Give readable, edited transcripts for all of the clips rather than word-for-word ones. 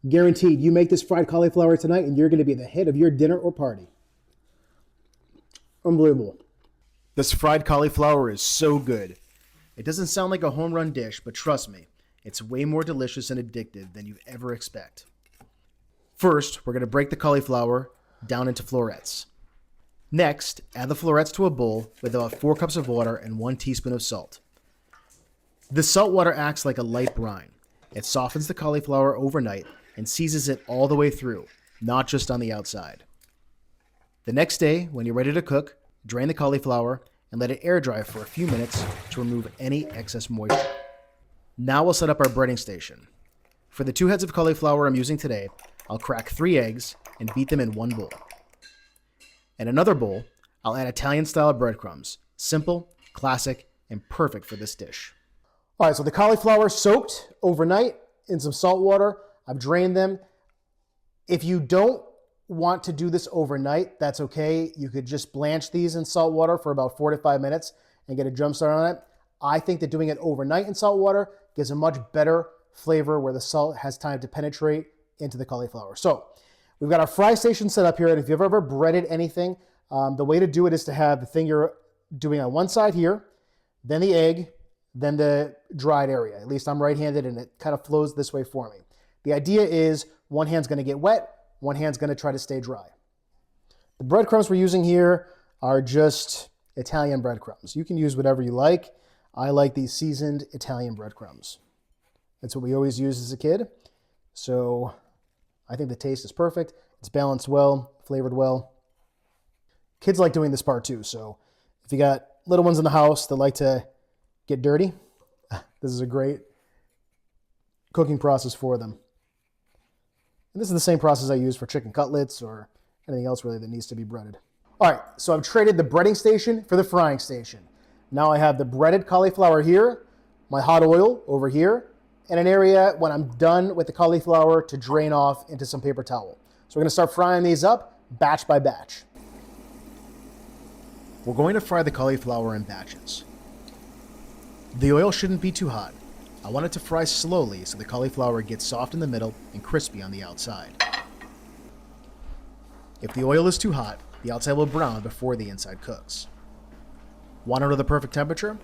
Guaranteed, you make this fried cauliflower tonight and you're going to be the head of your dinner or party. Unbelievable. This fried cauliflower is so good. It doesn't sound like a home run dish, but trust me, it's way more delicious and addictive than you'd ever expect. First, we're going to break the cauliflower down into florets. Next, add the florets to a bowl with about 4 cups of water and 1 teaspoon of salt. The salt water acts like a light brine. It softens the cauliflower overnight and seasons it all the way through, not just on the outside. The next day, when you're ready to cook, drain the cauliflower and let it air dry for a few minutes to remove any excess moisture. Now we'll set up our breading station. For the 2 heads of cauliflower I'm using today, I'll crack 3 eggs and beat them in one bowl. In another bowl, I'll add Italian-style breadcrumbs. Simple, classic, and perfect for this dish. All right, so the cauliflower soaked overnight in some salt water. I've drained them. If you don't want to do this overnight, that's okay. You could just blanch these in salt water for about 4 to 5 minutes and get a jump start on it. I think that doing it overnight in salt water gives a much better flavor where the salt has time to penetrate into the cauliflower. So we've got our fry station set up here, and if you've ever breaded anything, the way to do it is to have the thing you're doing on one side here, then the egg, then the dried area. At least I'm right-handed, and it kind of flows this way for me. The idea is one hand's going to get wet, one hand's going to try to stay dry. The breadcrumbs we're using here are just Italian breadcrumbs. You can use whatever you like. I like these seasoned Italian breadcrumbs. That's what we always used as a kid. So I think the taste is perfect. It's balanced well, flavored well. Kids like doing this part too. So if you got little ones in the house that like to get dirty, this is a great cooking process for them. And this is the same process I use for chicken cutlets or anything else really that needs to be breaded. All right, so I've traded the breading station for the frying station. Now I have the breaded cauliflower here, my hot oil over here, and an area when I'm done with the cauliflower to drain off into some paper towel. So we're gonna start frying these up batch by batch. We're going to fry the cauliflower in batches. The oil shouldn't be too hot. I want it to fry slowly so the cauliflower gets soft in the middle and crispy on the outside. If the oil is too hot, the outside will brown before the inside cooks. Want to know the perfect temperature?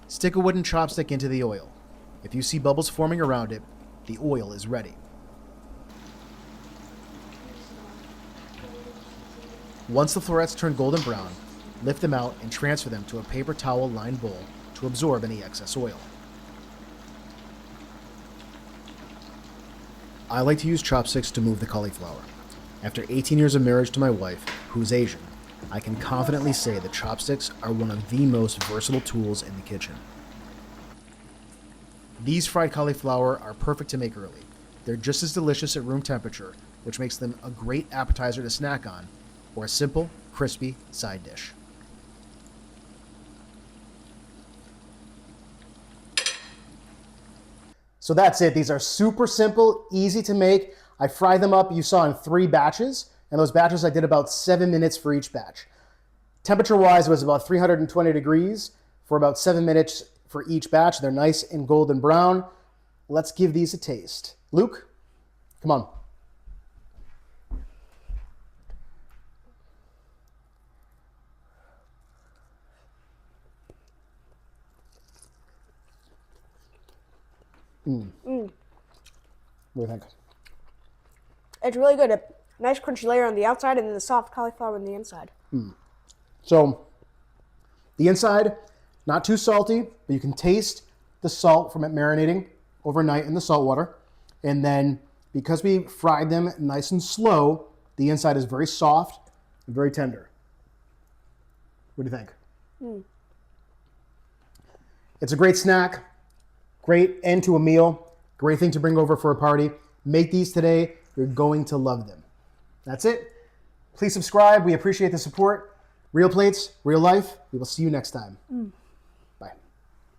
Stick a wooden chopstick into the oil. If you see bubbles forming around it, the oil is ready. Once the florets turn golden brown, lift them out and transfer them to a paper towel lined bowl to absorb any excess oil. I like to use chopsticks to move the cauliflower. After 18 years of marriage to my wife, who's Asian, I can confidently say that chopsticks are one of the most versatile tools in the kitchen. These fried cauliflower are perfect to make early. They're just as delicious at room temperature, which makes them a great appetizer to snack on, or a simple, crispy side dish. So that's it. These are super simple, easy to make. I fry them up, you saw, in 3 batches, and those batches I did about 7 minutes for each batch. Temperature-wise, it was about 320 degrees for about 7 minutes for each batch. They're nice and golden brown. Let's give these a taste. Luke, come on. What do you think? It's really good. A nice crunchy layer on the outside and then the soft cauliflower on the inside. So the inside, not too salty, but you can taste the salt from it marinating overnight in the salt water. And then because we fried them nice and slow, the inside is very soft and very tender. What do you think? It's a great snack. Great end to a meal. Great thing to bring over for a party. Make these today. You're going to love them. That's it. Please subscribe. We appreciate the support. Real Plates, Real Life. We will see you next time.